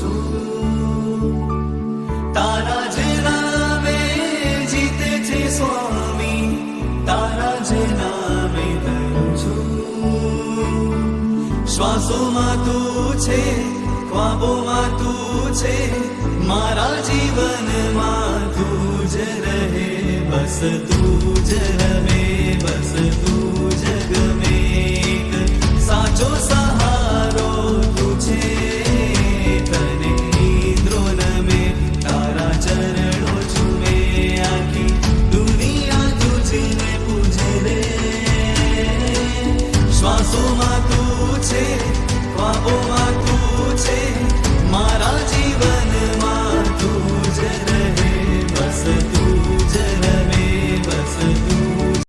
છું. તારા જ નામે જીતે છે સ્વામી, તારા જ નામે તરું છું. શ્વાસોમાં તું છે, ખ્વાબોમાં તું છે, મારા જીવનમાં તું જ રહે, બસ તું જ રમે, બસ તું જ ગમે. સાચો સહારો તું છે, તને ઇન્દ્રો નમે, તારા ચરણો ચૂમે, આખી દુનિયા તુજને પૂજે રે. શ્વાસોમાં તું છે, ખ્વાબોમાં